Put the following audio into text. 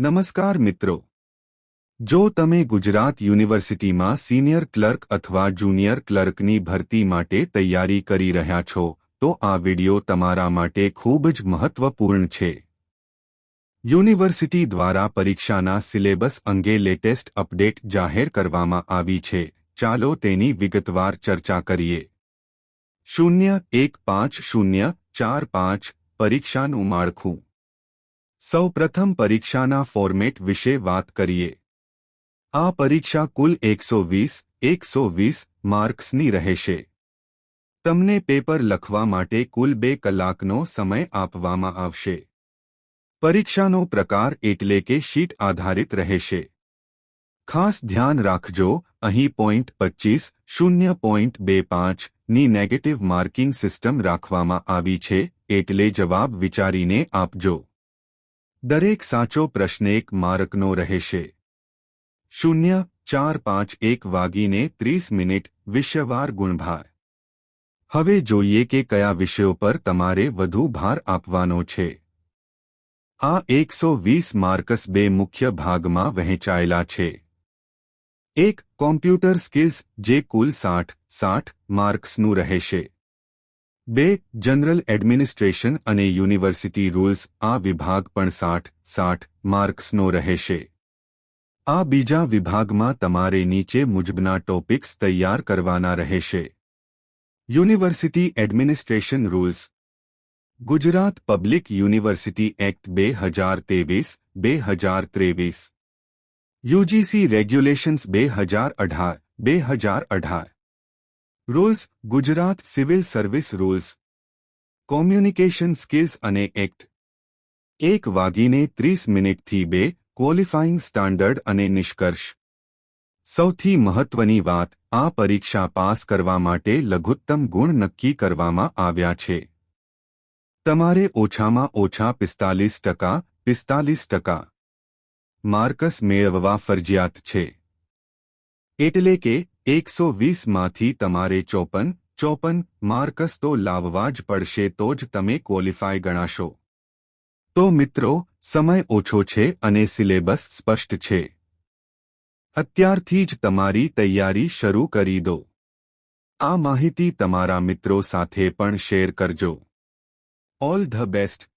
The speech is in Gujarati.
નમસ્કાર મિત્રો, જો તમે ગુજરાત યુનિવર્સિટીમાં સિનિયર ક્લર્ક અથવા જુનિયર ક્લર્કની ભરતી માટે તૈયારી કરી રહ્યા છો તો આ વિડિયો તમારા માટે ખૂબ જ મહત્વપૂર્ણ છે। યુનિવર્સિટી દ્વારા પરીક્ષાના સિલેબસ અંગે લેટેસ્ટ અપડેટ જાહેર કરવામાં આવી છે। ચાલો તેની વિગતવાર ચર્ચા કરીએ। 015045 પરીક્ષાનું માળખું। સૌપ્રથમ પરીક્ષાના ફોર્મેટ વિશે વાત કરીએ। આ પરીક્ષા કુલ 120 માર્ક્સની રહેશે। તમને પેપર લખવા માટે કુલ 2 કલાકનો સમય આપવામાં આવશે। પરીક્ષાનો પ્રકાર એટલે કે શીટ આધારિત રહેશે। ખાસ ધ્યાન રાખજો, અહીં 0.25 0.25 ની નેગેટિવ માર્કિંગ સિસ્ટમ રાખવામાં આવી છે, એટલે જવાબ વિચારીને આપજો। દરેક સાચો પ્રશ્ન 1 માર્કનો રહેશે। 0451 વાગીને 30 મિનિટ વિષયવાર ગુણભાર। હવે જોઈએ કે કયા વિષયો પર તમારે વધુ ભાર આપવાનો છે। આ 120 માર્ક્સ 2 મુખ્ય ભાગમાં વહેંચાયેલા છે। 1. કોમ્પ્યુટર સ્કિલ્સ, જે કુલ 60 માર્ક્સનું રહેશે। 2. જનરલ એડમિનિસ્ટ્રેશન અને યુનિવર્સિટી રૂલ્સ, આ વિભાગ પણ 60 માર્ક્સનો રહેશે। આ બીજા વિભાગમાં તમારે નીચે મુજબના ટોપિક્સ તૈયાર કરવાના રહેશે। University administration rules, Gujarat public university act 2023 UGC regulations 2018 rules, Gujarat civil service rules, communication skills અને એક્ટ 1:30 2 ક્વોલિફાઇંગ સ્ટાન્ડર્ડ અને નિષ્કર્ષ। સૌથી મહત્વની વાત, આ પરીક્ષા પાસ કરવા માટે લઘુત્તમ ગુણ નક્કી કરવામાં આવ્યા છે। તમારે ઓછામાં ઓછા 45% માર્કસ મેળવવા ફરજિયાત છે। એટલે કે 120માંથી તમારે 54 માર્કસ તો લાવવા જ પડશે, તો જ તમે ક્વોલિફાય ગણાશો। તો મિત્રો, સમય ઓછો છે અને સિલેબસ સ્પષ્ટ છે। અત્યારથી જ તમારી તૈયારી શરૂ કરી દો। આ માહિતી તમારા મિત્રો સાથે પણ શેર કરજો। All the best.